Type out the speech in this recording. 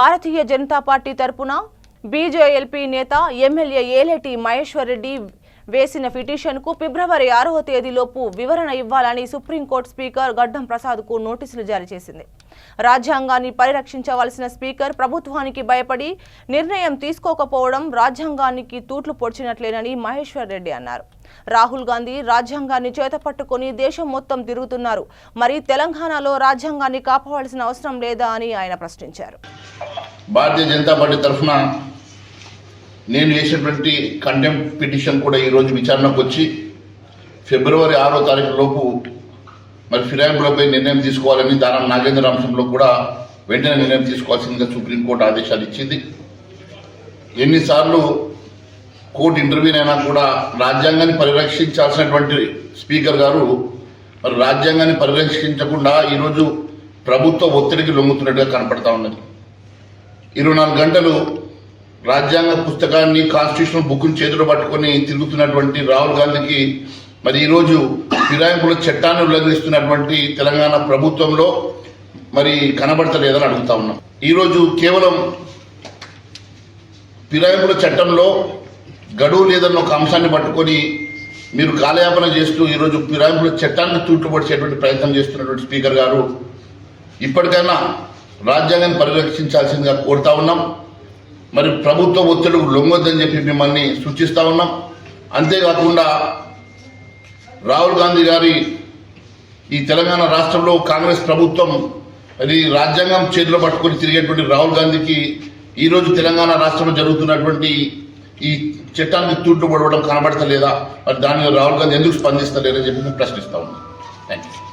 Bharatiya Janata party తరపున BJLP నేత MLA Eleti Maheshwar Reddy వేసిన పిటిషన్కు ఫిబ్రవరి 6వ తేదీలోపు వివరణ ఇవ్వాలని సుప్రీంకోర్టు స్పీకర్ గడ్డం ప్రసాద్కు నోటీసులు జారీ చేసింది. రాజ్యాంగాన్ని పరిరక్షించవలసిన స్పీకర్ ప్రభుత్వానికి భయపడి నిర్ణయం తీసుకోకపోవడం రాజ్యాంగానికి తూట్లు పొడిచినట్లేనని మహేశ్వర్ రెడ్డి అన్నారు. రాహుల్ గాంధీ రాజ్యాంగాన్ని చేతపట్టుకొని దేశం మొత్తం తిరుగుతున్నారు. మరి తెలంగాణలో రాజ్యాంగాన్ని కాపాడాల్సిన అవసరం లేదా అని ఆయన ప్రశ్నించారు. భారతీయ జనతా పార్టీ తరఫున నేను వేసినటువంటి కంటెంప్ట్ పిటిషన్ కూడా ఈరోజు విచారణకు వచ్చి ఫిబ్రవరి 6వ తారీఖు లోపు మరి ఫిరాయింపులపై నిర్ణయం తీసుకోవాలని దానం నాగేంద్ర అంశంలో కూడా వెంటనే నిర్ణయం తీసుకోవాల్సిందిగా సుప్రీంకోర్టు ఆదేశాలు ఇచ్చింది. ఎన్నిసార్లు కోర్టు ఇంటర్వ్యూన్ అయినా కూడా రాజ్యాంగాన్ని పరిరక్షించాల్సినటువంటి స్పీకర్ గారు మరి రాజ్యాంగాన్ని పరిరక్షించకుండా ఈరోజు ప్రభుత్వ ఒత్తిడికి లొంగుతున్నట్టుగా కనపడతా ఉన్నది. 24 గంటలు రాజ్యాంగ పుస్తకాన్ని కాన్స్టిట్యూషనల్ బుక్ని చేతిలో పట్టుకొని తిరుగుతున్నటువంటి రాహుల్ గాంధీకి మరి ఈరోజు ఫిరాయింపుల చట్టాన్ని ఉల్లంఘిస్తున్నటువంటి తెలంగాణ ప్రభుత్వంలో మరి కనబడతలేదని అడుగుతా ఉన్నాం. ఈరోజు కేవలం ఫిరాయింపుల చట్టంలో గడువు లేదన్న ఒక అంశాన్ని పట్టుకొని మీరు కాలయాపన చేస్తూ ఈరోజు ఫిరాయింపుల చట్టాన్ని తూట్టుపడిచేటువంటి ప్రయత్నం చేస్తున్నటువంటి స్పీకర్ గారు ఇప్పటికైనా రాజ్యాంగాన్ని పరిరక్షించాల్సిందిగా కోరుతా ఉన్నాం. మరి ప్రభుత్వ ఒత్తిడి లొంగొద్దని చెప్పి మిమ్మల్ని సూచిస్తా ఉన్నాం. అంతేకాకుండా రాహుల్ గాంధీ గారి ఈ తెలంగాణ రాష్ట్రంలో కాంగ్రెస్ ప్రభుత్వం అది రాజ్యాంగం చేతిలో పట్టుకొని తిరిగేటువంటి రాహుల్ గాంధీకి ఈరోజు తెలంగాణ రాష్ట్రంలో జరుగుతున్నటువంటి ఈ చట్టానికి తూట్లు పడవడం కనబడతలేదా? మరి దాని రాహుల్ గాంధీ ఎందుకు స్పందిస్తలేరని చెప్పి ప్రశ్నిస్తా ఉన్నాం. Thank you.